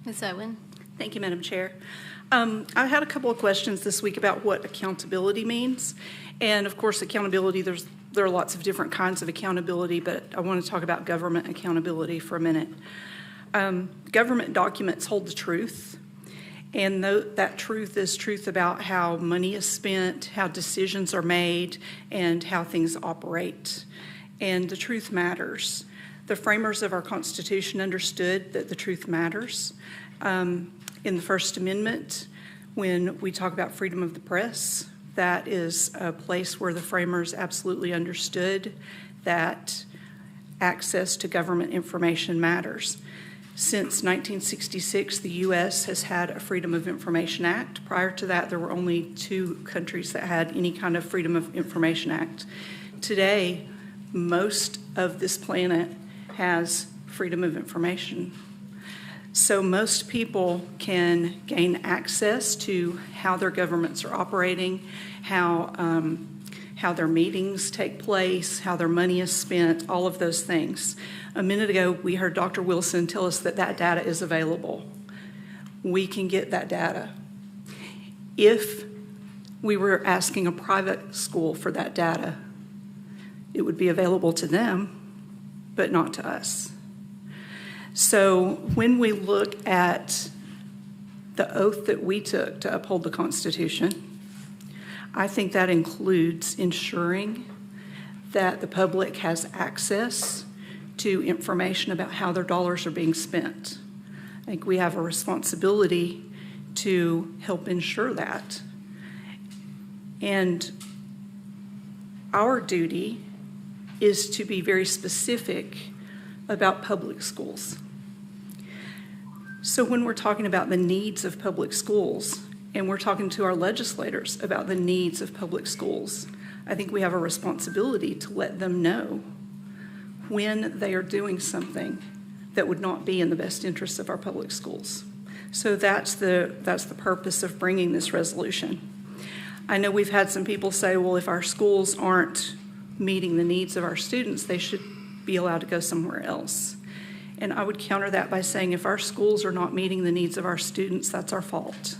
Ms. Owen. Thank you, Madam Chair. I had a couple of questions this week about what accountability means. And of course, accountability, there are lots of different kinds of accountability, but I want to talk about government accountability for a minute. Government documents hold the truth, and that truth is truth about how money is spent, how decisions are made, and how things operate. And the truth matters. The framers of our Constitution understood that the truth matters. In the First Amendment, when we talk about freedom of the press, that is a place where the framers absolutely understood that access to government information matters. Since 1966, the U.S. has had a Freedom of Information Act. Prior to that, there were only 2 countries that had any kind of Freedom of Information Act. Today, most of this planet has freedom of information. So most people can gain access to how their governments are operating, how their meetings take place, how their money is spent, all of those things. A minute ago, we heard Dr. Wilson tell us that that data is available. We can get that data. If we were asking a private school for that data, it would be available to them, but not to us. So when we look at the oath that we took to uphold the Constitution, I think that includes ensuring that the public has access to information about how their dollars are being spent. I think we have a responsibility to help ensure that. And our duty is to be very specific about public schools. So when we're talking about the needs of public schools, and we're talking to our legislators about the needs of public schools, I think we have a responsibility to let them know when they are doing something that would not be in the best interest of our public schools. So that's the purpose of bringing this resolution. I know we've had some people say, well, if our schools aren't meeting the needs of our students, they should be allowed to go somewhere else. And I would counter that by saying if our schools are not meeting the needs of our students, that's our fault.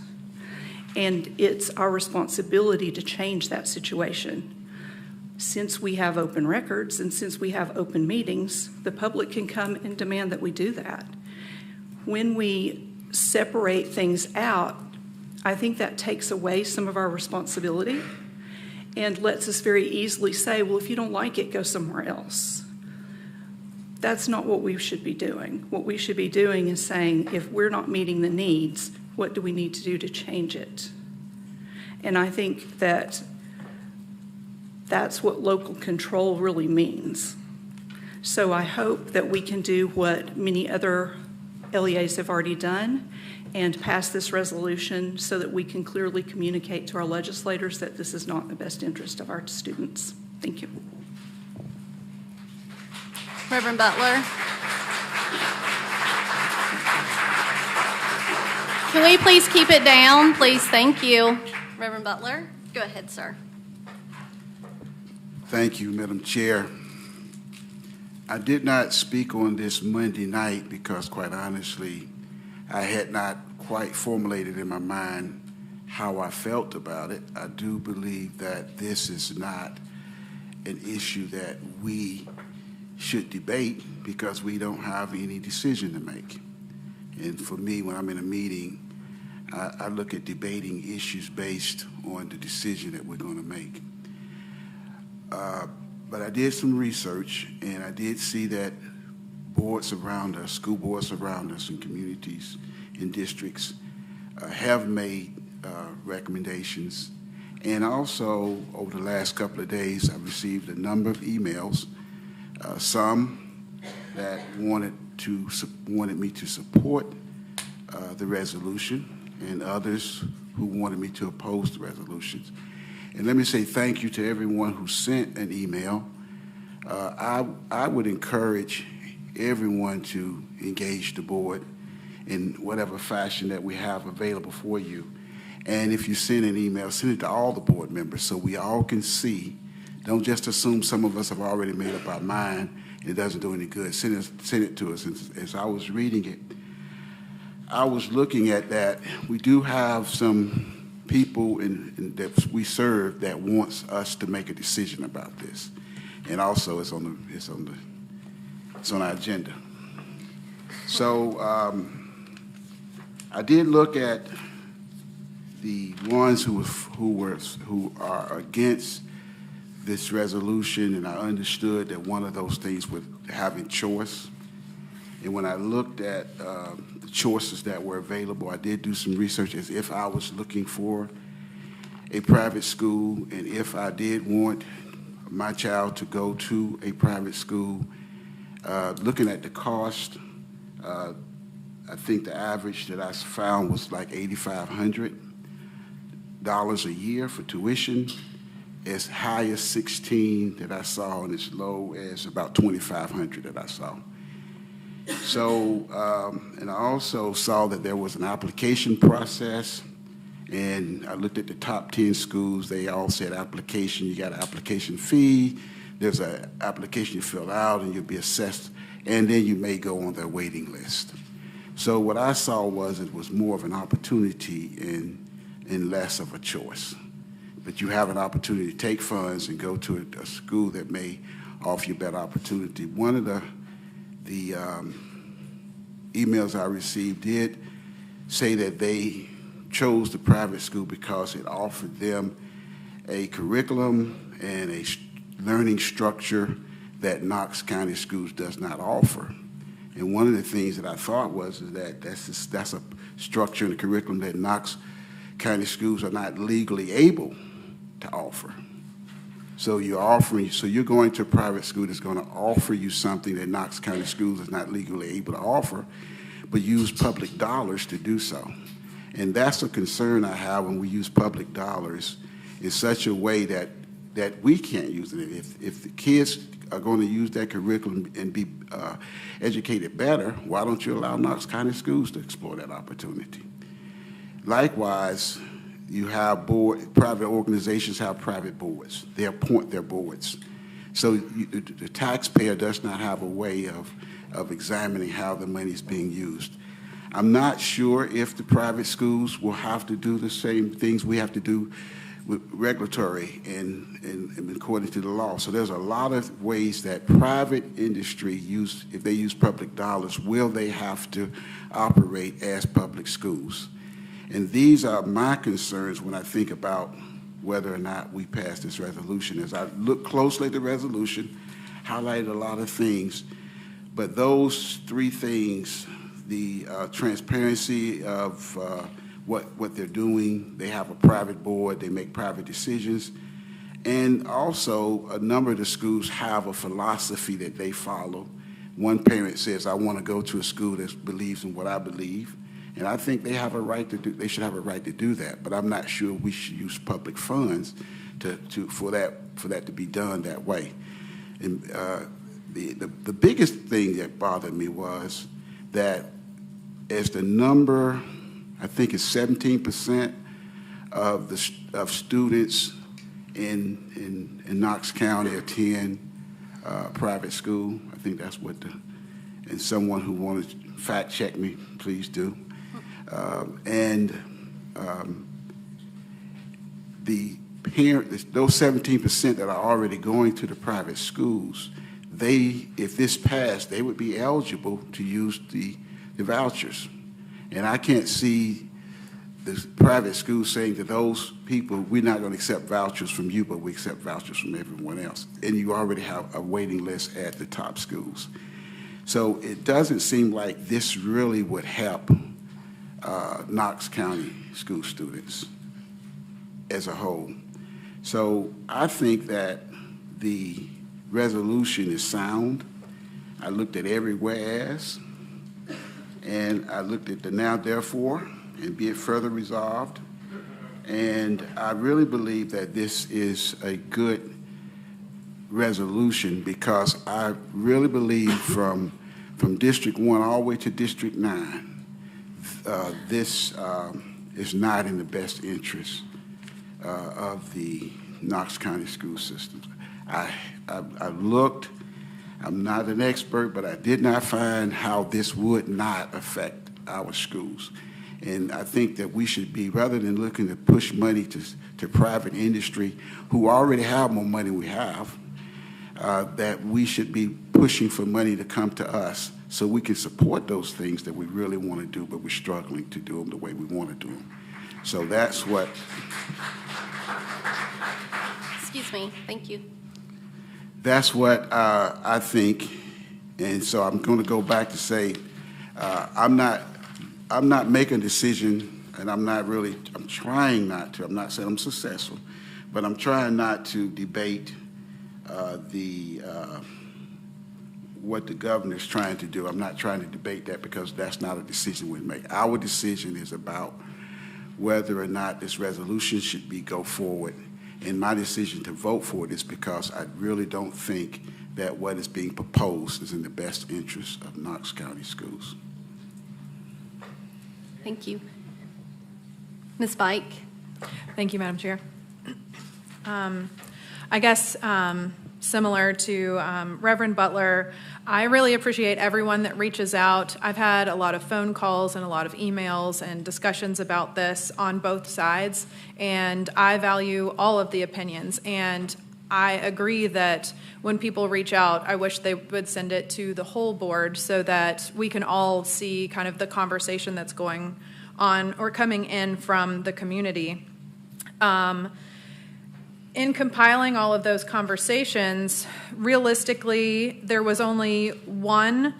And it's our responsibility to change that situation. Since we have open records and since we have open meetings, the public can come and demand that we do that. When we separate things out, I think that takes away some of our responsibility and lets us very easily say, well, if you don't like it, go somewhere else. That's not what we should be doing. What we should be doing is saying, if we're not meeting the needs, what do we need to do to change it? And I think that that's what local control really means. So I hope that we can do what many other LEAs have already done and pass this resolution so that we can clearly communicate to our legislators that this is not in the best interest of our students. Thank you. Reverend Butler. Can we please keep it down? Please, thank you. Reverend Butler, go ahead, sir. Thank you, Madam Chair. I did not speak on this Monday night because, quite honestly, I had not quite formulated in my mind how I felt about it. I do believe that this is not an issue that we should debate because we don't have any decision to make. And for me, when I'm in a meeting, I look at debating issues based on the decision that we're going to make. But I did some research, and I did see that boards around us, school boards around us in communities, in districts, have made recommendations. And also, over the last couple of days, I've received a number of emails, some that wanted me to support the resolution, and others who wanted me to oppose the resolutions. And let me say thank you to everyone who sent an email. I would encourage everyone to engage the board in whatever fashion that we have available for you. And if you send an email, send it to all the board members so we all can see. Don't just assume some of us have already made up our mind and it doesn't do any good. Send it to us. As I was reading it, I was looking at that. We do have some people that we serve that wants us to make a decision about this, and also it's on our agenda. So I did look at the ones who are against this resolution, and I understood that one of those things was having choice. And when I looked at the choices that were available, I did do some research as if I was looking for a private school, and if I did want my child to go to a private school, looking at the cost, I think the average that I found was like $8,500 a year for tuition, as high as 16 that I saw, and as low as about 2,500 that I saw. So, and I also saw that there was an application process, and I looked at the top 10 schools. They all said application, you got an application fee, there's an application you fill out, and you'll be assessed, and then you may go on their waiting list. So what I saw was it was more of an opportunity and less of a choice. But you have an opportunity to take funds and go to a school that may offer you a better opportunity. One of the emails I received did say that they chose the private school because it offered them a curriculum and a learning structure that Knox County Schools does not offer. And one of the things that I thought was that that's a structure and a curriculum that Knox County Schools are not legally able to offer. So you're going to a private school that's going to offer you something that Knox County Schools is not legally able to offer, but use public dollars to do so. And that's a concern I have when we use public dollars in such a way that we can't use it. If the kids are going to use that curriculum and be educated better, why don't you allow Knox County Schools to explore that opportunity? Likewise, you have private organizations have private boards. They appoint their boards. So the taxpayer does not have a way of examining how the money is being used. I'm not sure if the private schools will have to do the same things we have to do with regulatory and according to the law. So there's a lot of ways that private industry if they use public dollars, will they have to operate as public schools? And these are my concerns when I think about whether or not we pass this resolution. As I look closely at the resolution, highlighted a lot of things, but those three things, the transparency of what they're doing, they have a private board, they make private decisions, and also a number of the schools have a philosophy that they follow. One parent says, I want to go to a school that believes in what I believe. And I think they have a right to do. They should have a right to do that. But I'm not sure we should use public funds for that to be done that way. And the biggest thing that bothered me was that as the number, I think it's 17% of students in Knox County attend private school. I think that's what and someone who wanted to fact check me, please do. The parents, those 17% that are already going to the private schools, if this passed, they would be eligible to use the vouchers. And I can't see the private schools saying to those people, we're not going to accept vouchers from you, but we accept vouchers from everyone else. And you already have a waiting list at the top schools. So it doesn't seem like this really would help Knox County school students as a whole. So I think that the resolution is sound. I looked at every whereas, and I looked at the now therefore, and be it further resolved. And I really believe that this is a good resolution because I really believe from District 1 all the way to District 9, this is not in the best interest of the Knox County school systems. I looked, I'm not an expert, but I did not find how this would not affect our schools. And I think that we should be, rather than looking to push money to private industry who already have more money we have, that we should be pushing for money to come to us so we can support those things that we really want to do, but we're struggling to do them the way we want to do them. So that's what... Excuse me. Thank you. That's what I think. And so I'm going to go back to say I'm not making a decision, and I'm trying not to. I'm not saying I'm successful, but I'm trying not to debate what the governor's trying to do. I'm not trying to debate that because that's not a decision we make. Our decision is about whether or not this resolution should go forward. And my decision to vote for it is because I really don't think that what is being proposed is in the best interest of Knox County schools. Thank you. Ms. Bike. Thank you, Madam Chair. I guess similar to Reverend Butler, I really appreciate everyone that reaches out. I've had a lot of phone calls and a lot of emails and discussions about this on both sides, and I value all of the opinions. And I agree that when people reach out, I wish they would send it to the whole board so that we can all see kind of the conversation that's going on or coming in from the community. In compiling all of those conversations, realistically, there was only one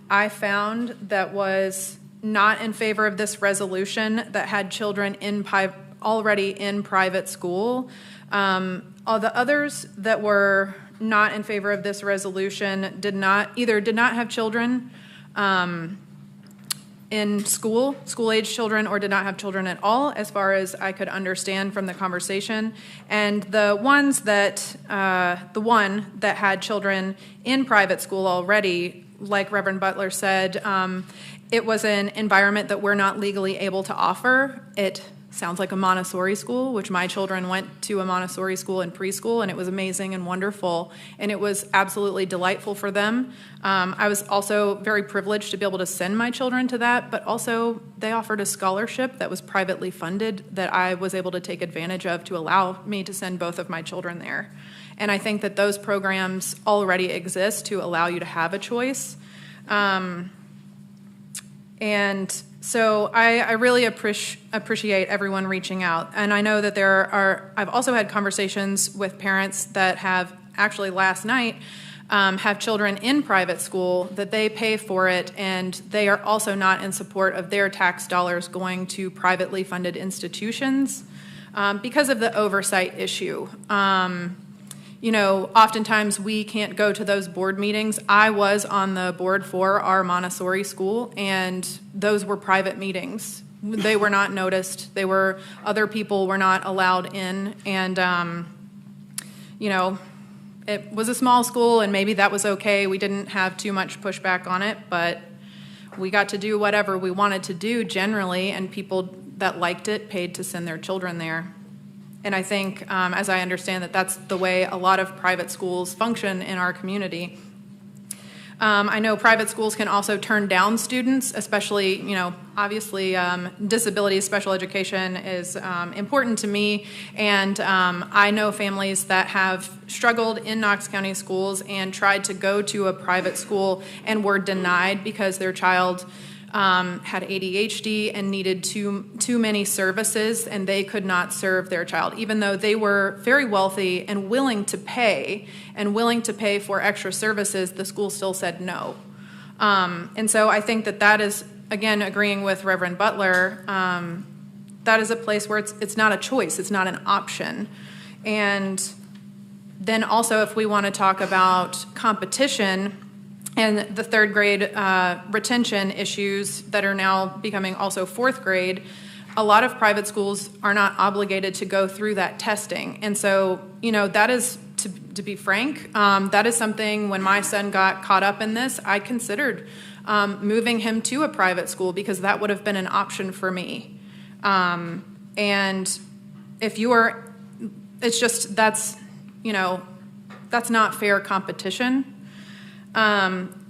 I found that was not in favor of this resolution that had children already in private school. All the others that were not in favor of this resolution did not have children in school-age children, or did not have children at all, as far as I could understand from the conversation. And the one that had children in private school already, like Reverend Butler said, it was an environment that we're not legally able to offer. It sounds like a Montessori school, which my children went to a Montessori school in preschool, and it was amazing and wonderful, and it was absolutely delightful for them. I was also very privileged to be able to send my children to that, but also they offered a scholarship that was privately funded that I was able to take advantage of to allow me to send both of my children there. And I think that those programs already exist to allow you to have a choice. And so I really appreciate everyone reaching out. And I know that I've also had conversations with parents that have actually last night have children in private school, that they pay for it, and they are also not in support of their tax dollars going to privately funded institutions because of the oversight issue. Oftentimes we can't go to those board meetings. I was on the board for our Montessori school, and those were private meetings. They were not noticed. Other people were not allowed in, and, it was a small school, and maybe that was okay. We didn't have too much pushback on it, but we got to do whatever we wanted to do generally, and people that liked it paid to send their children there. And I think, as I understand, that's the way a lot of private schools function in our community. I know private schools can also turn down students, especially, obviously disability special education is important to me. And I know families that have struggled in Knox County schools and tried to go to a private school and were denied because their child had ADHD and needed too many services, and they could not serve their child. Even though they were very wealthy and willing to pay for extra services, the school still said no. And so I think that is, again, agreeing with Reverend Butler, that is a place where it's not a choice, it's not an option. And then also, if we want to talk about competition and the third grade retention issues that are now becoming also fourth grade, a lot of private schools are not obligated to go through that testing. And so, that is, to be frank, that is something when my son got caught up in this, I considered moving him to a private school because that would have been an option for me. And if that's not fair competition.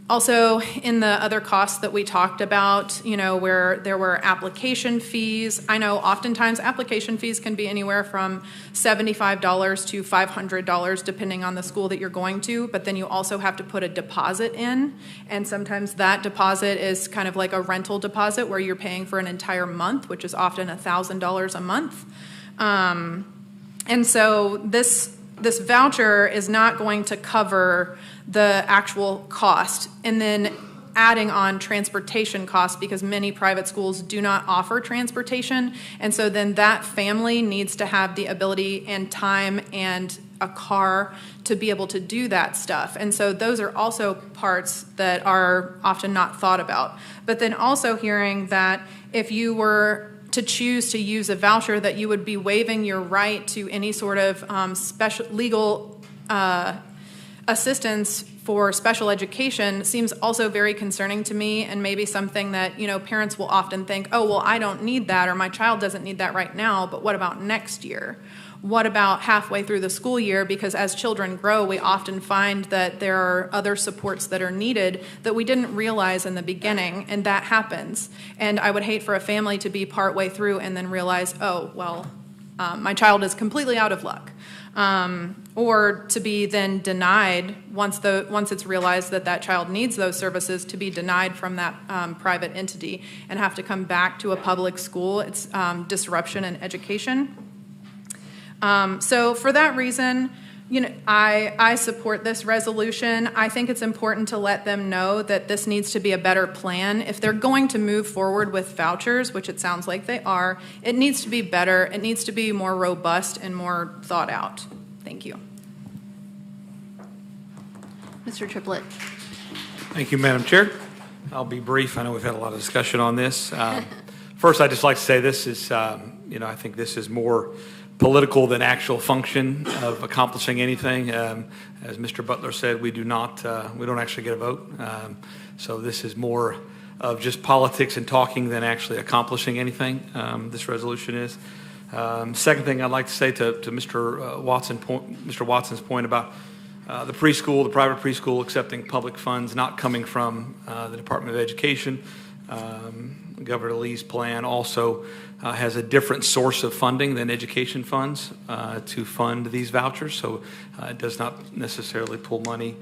Also, in the other costs that we talked about, you know, where there were application fees, I know oftentimes application fees can be anywhere from $75 to $500 depending on the school that you're going to, but then you also have to put a deposit in, and sometimes that deposit is kind of like a rental deposit where you're paying for an entire month, which is often $1,000 a month. And so this voucher is not going to cover the actual cost, and then adding on transportation costs because many private schools do not offer transportation, and so then that family needs to have the ability and time and a car to be able to do that stuff. And so those are also parts that are often not thought about. But then also hearing that if you were to choose to use a voucher, that you would be waiving your right to any sort of special legal assistance for special education seems also very concerning to me, and maybe something that, you know, parents will often think, oh, well, I don't need that, or my child doesn't need that right now, but what about next year? What about halfway through the school year? Because as children grow, we often find that there are other supports that are needed that we didn't realize in the beginning, and that happens. And I would hate for a family to be partway through and then realize, oh, well, my child is completely out of luck. Or to be then denied once it's realized that that child needs those services, to be denied from that private entity and have to come back to a public school. It's disruption in education. So for that reason, you know, I support this resolution. I think it's important to let them know that this needs to be a better plan. If they're going to move forward with vouchers, which it sounds like they are, it needs to be better. It needs to be more robust and more thought out. Thank you. Mr. Triplett. Thank you, Madam Chair. I'll be brief. I know we've had a lot of discussion on this. First, I'd just like to say this is, you know, I think this is more political than actual function of accomplishing anything. As Mr. Butler said, we don't actually get a vote. So this is more of just politics and talking than actually accomplishing anything. This resolution is. Second thing I'd like to say to Mr. Watson's point about the preschool, the private preschool accepting public funds not coming from the Department of Education. Governor Lee's plan also has a different source of funding than education funds to fund these vouchers, so it does not necessarily pull money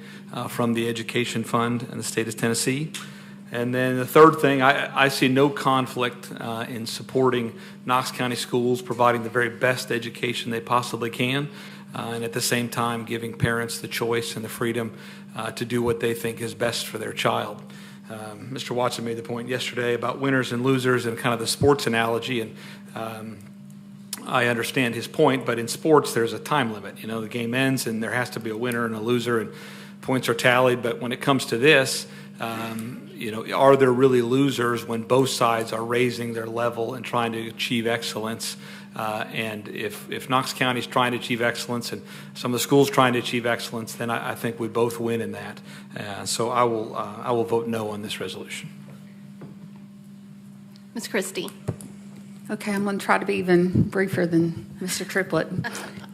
from the education fund in the state of Tennessee. And then the third thing, I see no conflict in supporting Knox County schools providing the very best education they possibly can, and at the same time giving parents the choice and the freedom to do what they think is best for their child. Mr. Watson made the point yesterday about winners and losers and kind of the sports analogy, and I understand his point, but in sports there's a time limit. You know, the game ends and there has to be a winner and a loser and points are tallied, but when it comes to this, you know, are there really losers when both sides are raising their level and trying to achieve excellence? And if Knox County is trying to achieve excellence and some of the schools trying to achieve excellence, then I think we both win in that. So I will vote no on this resolution. Ms. Kristy. Okay, I'm going to try to be even briefer than Mr. Triplett.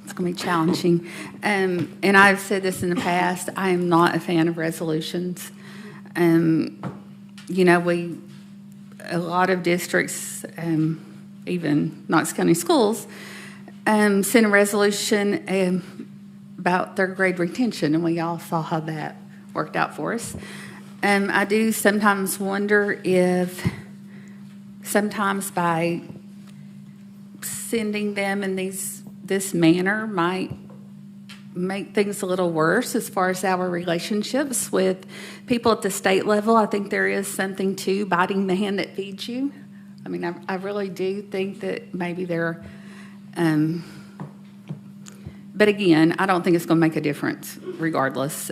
It's going to be challenging. And I've said this in the past, I am not a fan of resolutions. You know, a lot of districts, even Knox County Schools, sent a resolution about third grade retention, and we all saw how that worked out for us. I do sometimes wonder if sometimes by sending them in this manner might make things a little worse as far as our relationships with people at the state level. I think there is something to biting the hand that feeds you. I mean, I really do think that maybe there, but again, I don't think it's going to make a difference regardless.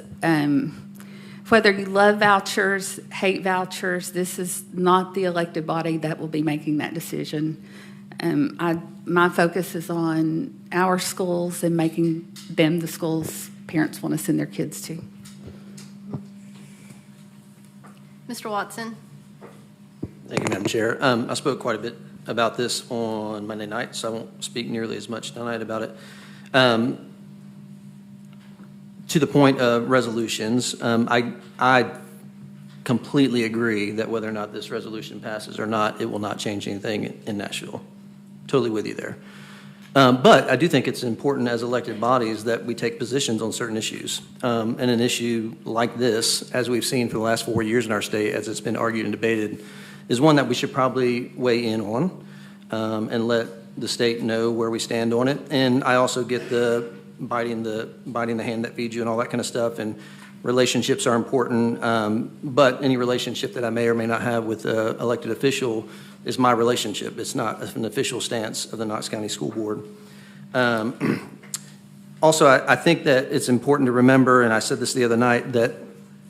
Whether you love vouchers, hate vouchers, this is not the elected body that will be making that decision. My focus is on our schools and making them the schools parents want to send their kids to. Mr. Watson. Thank you, Madam Chair. I spoke quite a bit about this on Monday night, so I won't speak nearly as much tonight about it. To the point of resolutions, I completely agree that whether or not this resolution passes or not, it will not change anything in Nashville. Totally with you there. But I do think it's important as elected bodies that we take positions on certain issues. And an issue like this, as we've seen for the last 4 years in our state, as it's been argued and debated, is one that we should probably weigh in on and let the state know where we stand on it. And I also get the biting the hand that feeds you and all that kind of stuff. And relationships are important, but any relationship that I may or may not have with an elected official is my relationship. It's not an official stance of the Knox County School Board. Also, I think that it's important to remember, and I said this the other night, that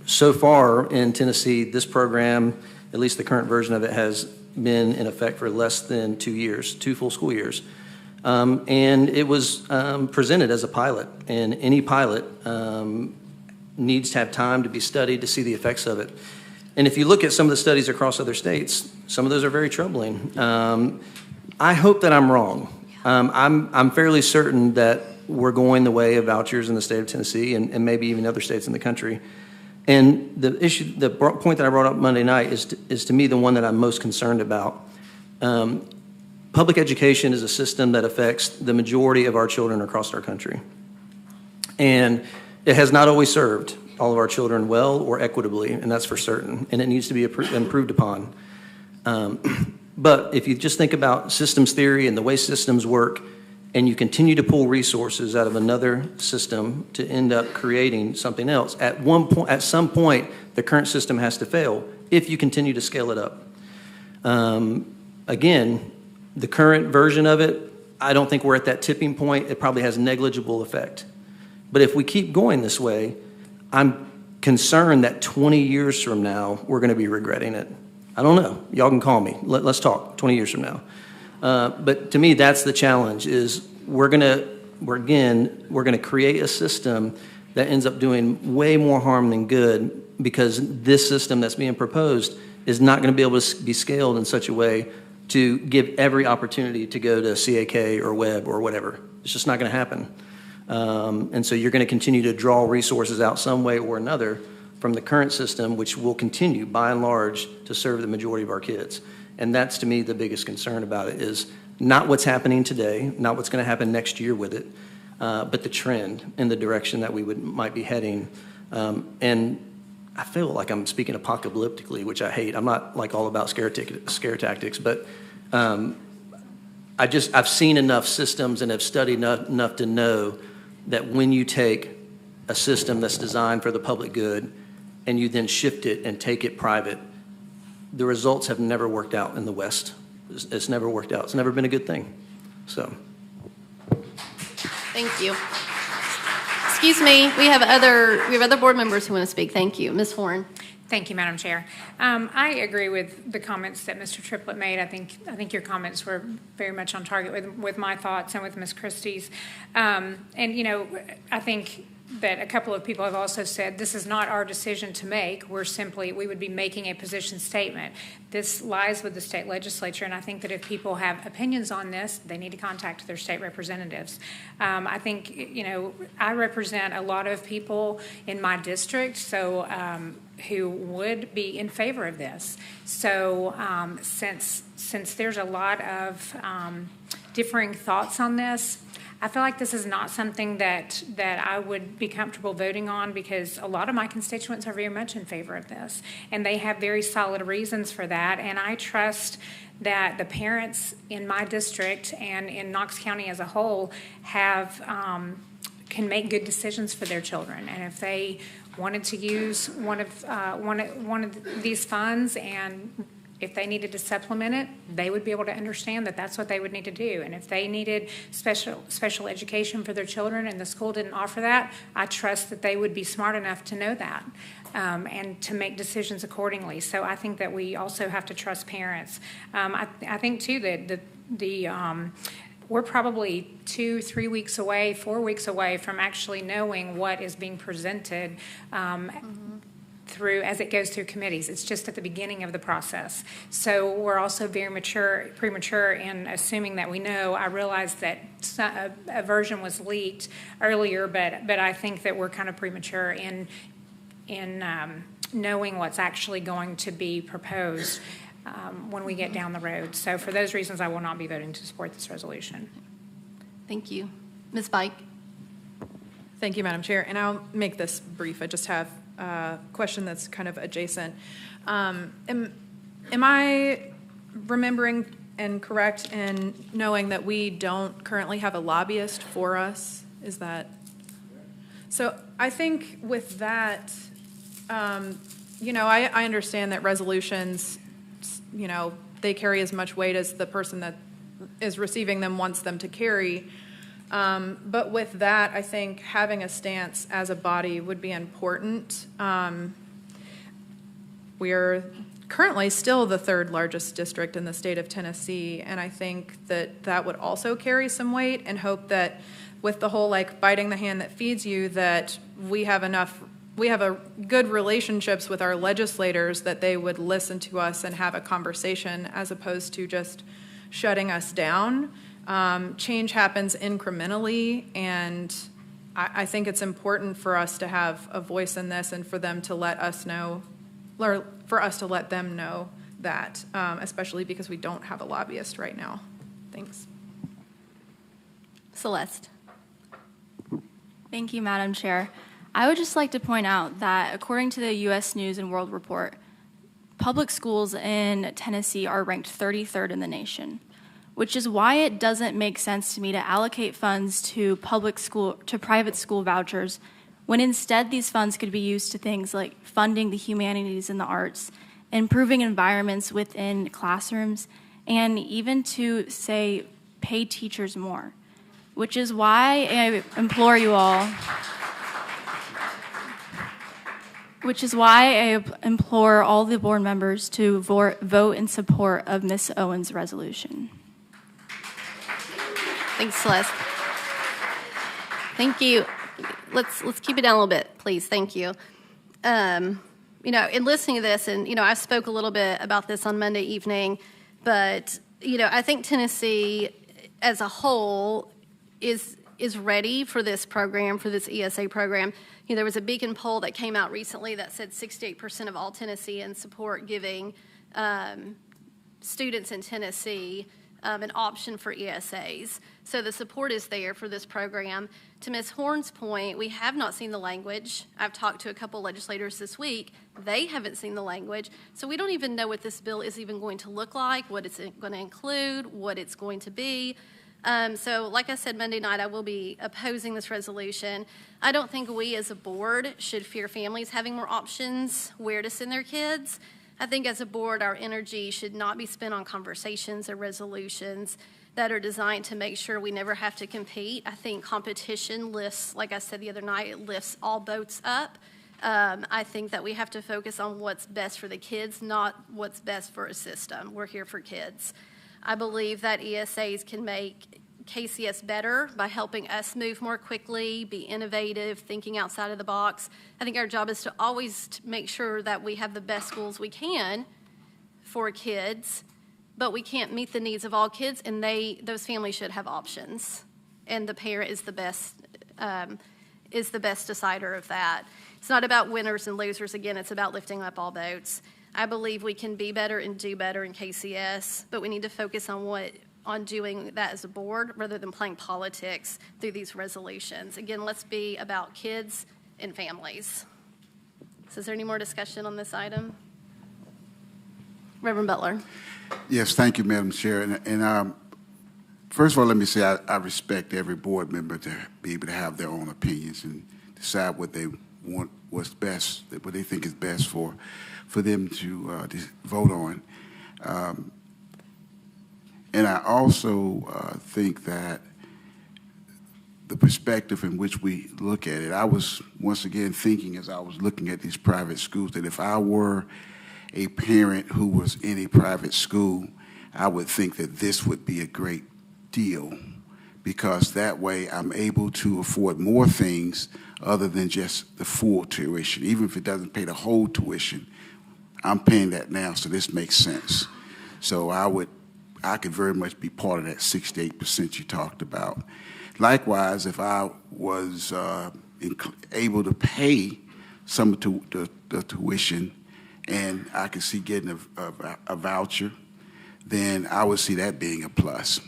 so far in Tennessee, this program, at least the current version of it, has been in effect for less than 2 years, 2 full school years. And it was presented as a pilot, and any pilot needs to have time to be studied to see the effects of it. And if you look at some of the studies across other states, some of those are very troubling. I hope that I'm wrong. I'm fairly certain that we're going the way of vouchers in the state of Tennessee and maybe even other states in the country. And the point that I brought up Monday night is to me the one that I'm most concerned about. Public education is a system that affects the majority of our children across our country. And it has not always served all of our children well or equitably, and that's for certain, and it needs to be improved upon. But if you just think about systems theory and the way systems work, and you continue to pull resources out of another system to end up creating something else, at some point, the current system has to fail if you continue to scale it up. Again, the current version of it, I don't think we're at that tipping point. It probably has negligible effect. But if we keep going this way, I'm concerned that 20 years from now, we're going to be regretting it. I don't know. Y'all can call me. Let's talk 20 years from now. But to me, that's the challenge, is we're going to create a system that ends up doing way more harm than good, because this system that's being proposed is not going to be able to be scaled in such a way to give every opportunity to go to CAK or web or whatever. It's just not going to happen. And so you're going to continue to draw resources out some way or another from the current system, which will continue, by and large, to serve the majority of our kids. And that's, to me, the biggest concern about it, is not what's happening today, not what's going to happen next year with it, but the trend and the direction that we might be heading. And I feel like I'm speaking apocalyptically, which I hate. I'm not like all about scare tactics, but I've seen enough systems and have studied enough to know that when you take a system that's designed for the public good and you then shift it and take it private, the results have never worked out in the West. It's never worked out. It's never been a good thing. So. Thank you. Excuse me, we have other board members who want to speak. Thank you. Ms. Horn. Thank you, Madam Chair. I agree with the comments that Mr. Triplett made. I think your comments were very much on target with my thoughts and with Ms. Kristi's. And, you know, I think that a couple of people have also said this is not our decision to make. We would be making a position statement. This lies with the state legislature, and I think that if people have opinions on this, they need to contact their state representatives. I think, you know, I represent a lot of people in my district, so who would be in favor of this. So since there's a lot of differing thoughts on this, I feel like this is not something that I would be comfortable voting on, because a lot of my constituents are very much in favor of this, and they have very solid reasons for that. And I trust that the parents in my district and in Knox County as a whole can make good decisions for their children. And if they wanted to use one of these funds, and if they needed to supplement it, they would be able to understand that that's what they would need to do. And if they needed special education for their children and the school didn't offer that, I trust that they would be smart enough to know that and to make decisions accordingly. So I think that we also have to trust parents. I think, too, that we're probably 2-3 weeks away, 4 weeks away from actually knowing what is being presented as it goes through committees. It's just at the beginning of the process. So we're also very premature in assuming that we know. I realize that a version was leaked earlier, but I think that we're kind of premature in knowing what's actually going to be proposed when we get down the road. So for those reasons, I will not be voting to support this resolution. Thank you. Ms. Bike? Thank you, Madam Chair, and I'll make this brief. I just have a question that's kind of adjacent. Am I remembering and correct in knowing that we don't currently have a lobbyist for us? Is that? So I think with that, I understand that resolutions, they carry as much weight as the person that is receiving them wants them to carry. But with that, I think having a stance as a body would be important. We're currently still the third largest district in the state of Tennessee, and I think that would also carry some weight, and hope that with the whole biting the hand that feeds you, that we have a good relationships with our legislators, that they would listen to us and have a conversation as opposed to just shutting us down. Change happens incrementally, and I think it's important for us to have a voice in this and for them to let us know, or for us to let them know that, especially because we don't have a lobbyist right now. Thanks. Celeste? Thank you, Madam Chair. I would just like to point out that according to the U.S. News and World Report, public schools in Tennessee are ranked 33rd in the nation, which is why it doesn't make sense to me to allocate funds to private school vouchers, when instead these funds could be used to things like funding the humanities and the arts, improving environments within classrooms, and even to, say, pay teachers more, which is why I implore you all, all the board members to vote in support of Ms. Owen's resolution. Thanks, Celeste. Thank you. Let's keep it down a little bit, please. Thank you. In listening to this, and I spoke a little bit about this on Monday evening, but I think Tennessee as a whole is ready for this program, for this ESA program. There was a Beacon poll that came out recently that said 68% of all Tennesseans support giving students in Tennessee an option for ESAs. So the support is there for this program. To Ms. Horn's point, we have not seen the language. I've talked to a couple legislators this week. They haven't seen the language. So we don't even know what this bill is even going to look like, what it's going to include, what it's going to be. So like I said Monday night, I will be opposing this resolution. I don't think we as a board should fear families having more options where to send their kids. I think as a board, our energy should not be spent on conversations or resolutions that are designed to make sure we never have to compete. I think competition lifts, like I said the other night, it lifts all boats up. I think that we have to focus on what's best for the kids, not what's best for a system. We're here for kids. I believe that ESAs can make KCS better by helping us move more quickly, be innovative, thinking outside of the box. I think our job is to always make sure that we have the best schools we can for kids, but we can't meet the needs of all kids, and those families should have options. And the parent is the best decider of that. It's not about winners and losers. Again, it's about lifting up all boats. I believe we can be better and do better in KCS, but we need to focus on doing that as a board rather than playing politics through these resolutions. Again, let's be about kids and families. So is there any more discussion on this item? Reverend Butler. Yes, thank you, Madam Chair. And first of all, let me say I respect every board member to be able to have their own opinions and decide what they want, what's best, what they think is best for them to vote on. And I also think that the perspective in which we look at it, I was once again thinking as I was looking at these private schools that if I were a parent who was in a private school, I would think that this would be a great deal, because that way I'm able to afford more things other than just the full tuition. Even if it doesn't pay the whole tuition, I'm paying that now, so this makes sense. So I could very much be part of that 68% you talked about. Likewise, if I was able to pay some of the tuition, and I could see getting a voucher, then I would see that being a plus.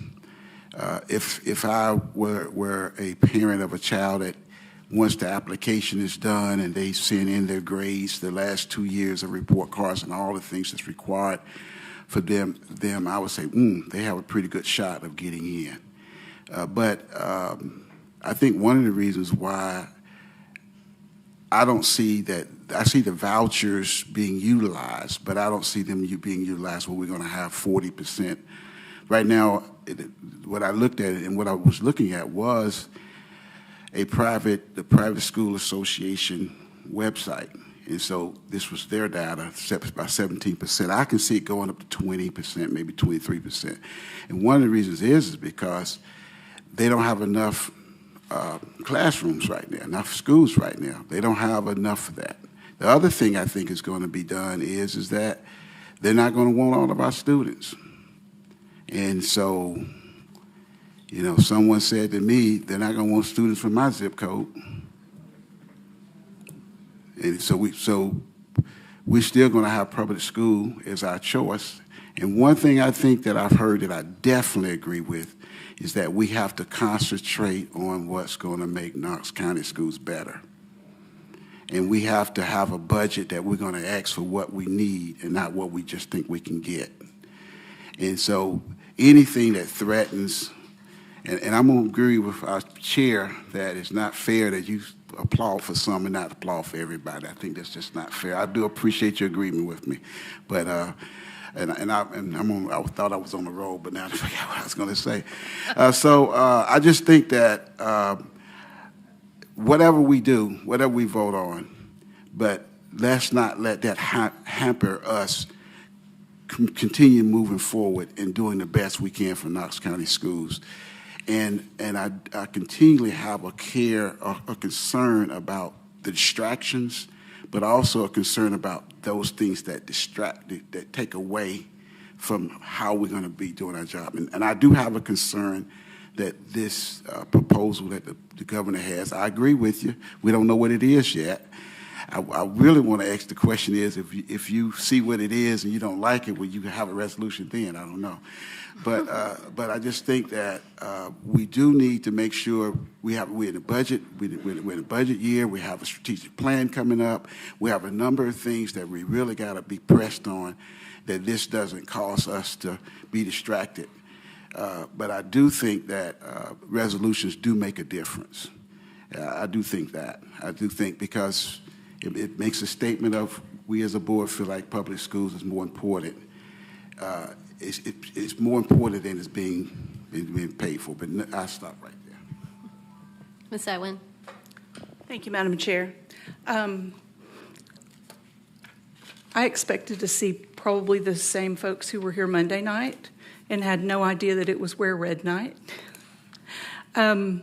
If I were a parent of a child that once the application is done and they send in their grades, the last 2 years of report cards and all the things that's required for them, I would say, they have a pretty good shot of getting in. But I think one of the reasons why I don't see that, I see the vouchers being utilized, but I don't see them being utilized where we're going to have 40%. Right now, what I looked at and what I was looking at was the private school association website. And so this was their data, set by 17%. I can see it going up to 20%, maybe 23%. And one of the reasons is because they don't have enough classrooms right now, enough schools right now. They don't have enough of that. The other thing I think is going to be done is that they're not going to want all of our students. And so, you know, someone said to me, they're not going to want students from my zip code. And so we're still going to have public school as our choice. And one thing I think that I've heard that I definitely agree with is that we have to concentrate on what's going to make Knox County schools better. And we have to have a budget that we're going to ask for what we need and not what we just think we can get. And so anything that threatens, and I'm going to agree with our chair that it's not fair that you applaud for some and not applaud for everybody. I think that's just not fair. I do appreciate your agreement with me, but I thought I was on the road, but now I forgot what I was going to say. So I just think that whatever we do, whatever we vote on, but let's not let that hamper us continue moving forward and doing the best we can for Knox County schools. And I continually have a concern about the distractions, but also a concern about those things that that take away from how we're going to be doing our job. And I do have a concern that this proposal that the governor has, I agree with you, we don't know what it is yet. I really want to ask the question is, if you see what it is and you don't like it, will you have a resolution then? I don't know. But I just think that we do need to make sure we're in the budget, we're in a budget year, we have a strategic plan coming up, we have a number of things that we really got to be pressed on, that this doesn't cause us to be distracted. But I do think that resolutions do make a difference. I do think that. I do think because it makes a statement of we as a board feel like public schools is more important. It's more important than it's being paid for. But I'll stop right there. Ms. Owen. Thank you, Madam Chair. I expected to see probably the same folks who were here Monday night and had no idea that it was Wear Red Night. When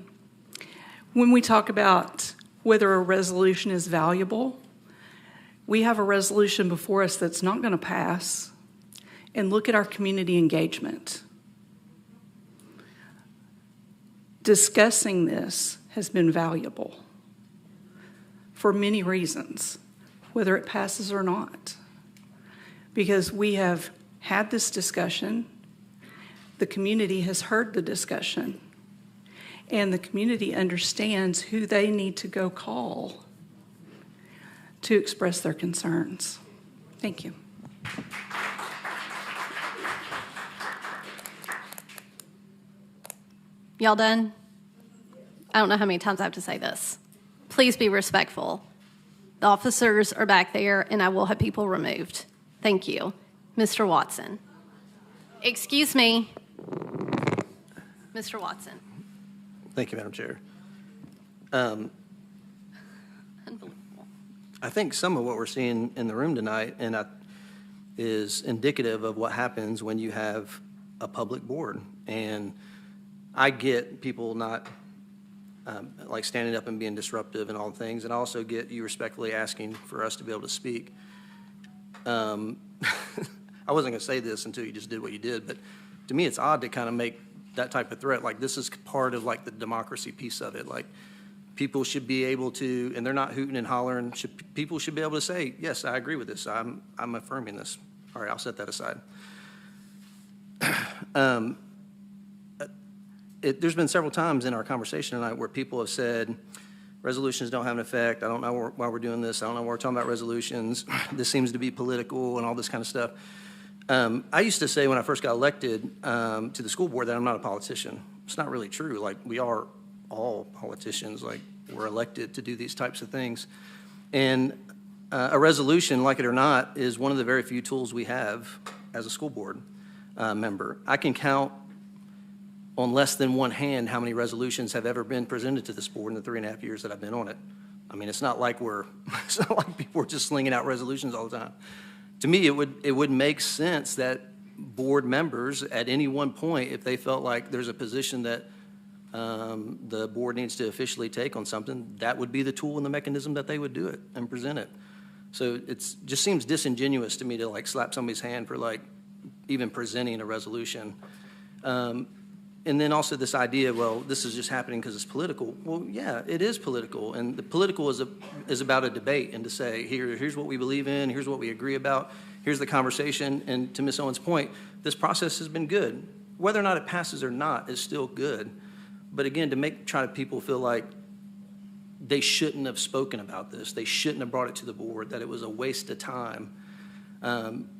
we talk about whether a resolution is valuable, we have a resolution before us that's not going to pass, and look at our community engagement. Discussing this has been valuable for many reasons, whether it passes or not, because we have had this discussion, the community has heard the discussion, and the community understands who they need to go call to express their concerns. Thank you. Y'all done? I don't know how many times I have to say this. Please be respectful. The officers are back there, and I will have people removed. Thank you. Mr. Watson. Excuse me. Mr. Watson. Thank you, Madam Chair. Unbelievable. I think some of what we're seeing in the room tonight is indicative of what happens when you have a public board. And I get people not like standing up and being disruptive and all the things, and I also get you respectfully asking for us to be able to speak. I wasn't going to say this until you just did what you did, but to me it's odd to kind of make that type of threat. Like, this is part of like the democracy piece of it. Like, people should be able to, and they're not hooting and hollering, people should be able to say, yes, I agree with this. I'm affirming this. All right, I'll set that aside. There's been several times in our conversation tonight where people have said, resolutions don't have an effect. I don't know why we're doing this. I don't know why we're talking about resolutions. This seems to be political and all this kind of stuff. I used to say when I first got elected to the school board that I'm not a politician. It's not really true. Like, we are all politicians. Like, we're elected to do these types of things. And a resolution, like it or not, is one of the very few tools we have as a school board member. I can count on less than one hand how many resolutions have ever been presented to this board in the 3.5 years that I've been on it. I mean, it's not like it's not like people are just slinging out resolutions all the time. To me, it would make sense that board members at any one point, if they felt like there's a position that the board needs to officially take on something, that would be the tool and the mechanism that they would do it and present it. So it just seems disingenuous to me to like slap somebody's hand for like even presenting a resolution. And then also this idea, well, this is just happening because it's political. Well, yeah, it is political. And the political is about a debate and to say, here's what we believe in, here's what we agree about, here's the conversation. And to Ms. Owen's point, this process has been good. Whether or not it passes or not is still good. But again, to try to people feel like they shouldn't have spoken about this, they shouldn't have brought it to the board, that it was a waste of time.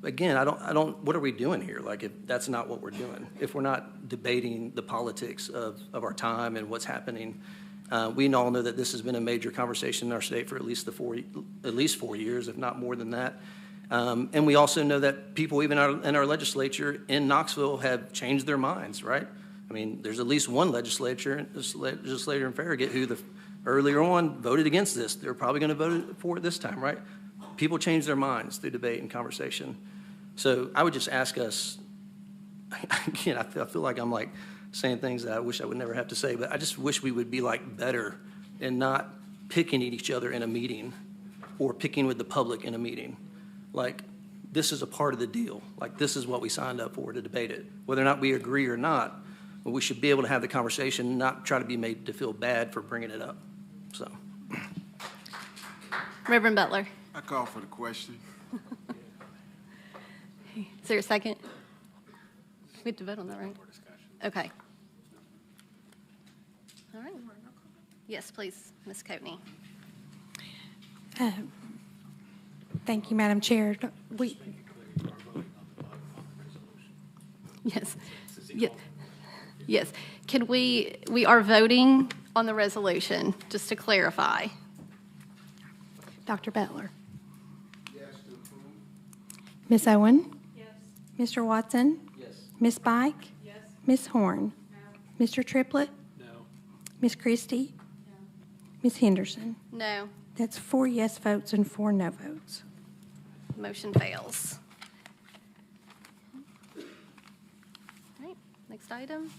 Again, what are we doing here? Like, if that's not what we're doing, if we're not debating the politics of our time and what's happening, we all know that this has been a major conversation in our state for at least 4 years, if not more than that. And we also know that people even in our legislature in Knoxville have changed their minds, right? I mean, there's at least one legislator in Farragut who earlier on voted against this. They're probably going to vote for it this time, right? People change their minds through debate and conversation. So I would just ask us, again, I feel like I'm like saying things that I wish I would never have to say, but I just wish we would be like better and not picking at each other in a meeting or picking with the public in a meeting. Like, this is a part of the deal. Like, this is what we signed up for, to debate it. Whether or not we agree or not, but we should be able to have the conversation, not try to be made to feel bad for bringing it up. So, Reverend Butler. I call for the question. Is there a second? We have to vote on that, right? Okay. All right. Yes, please, Ms. Coatney. Thank you, Madam Chair. Yes. Yes. Can we are voting on the resolution, just to clarify. Dr. Butler. Ms. Owen? Yes. Mr. Watson? Yes. Ms. Bike? Yes. Ms. Horn? No. Mr. Triplett? No. Ms. Kristy? No. Ms. Henderson? No. That's 4 yes votes and 4 no votes. Motion fails. All right. Next item.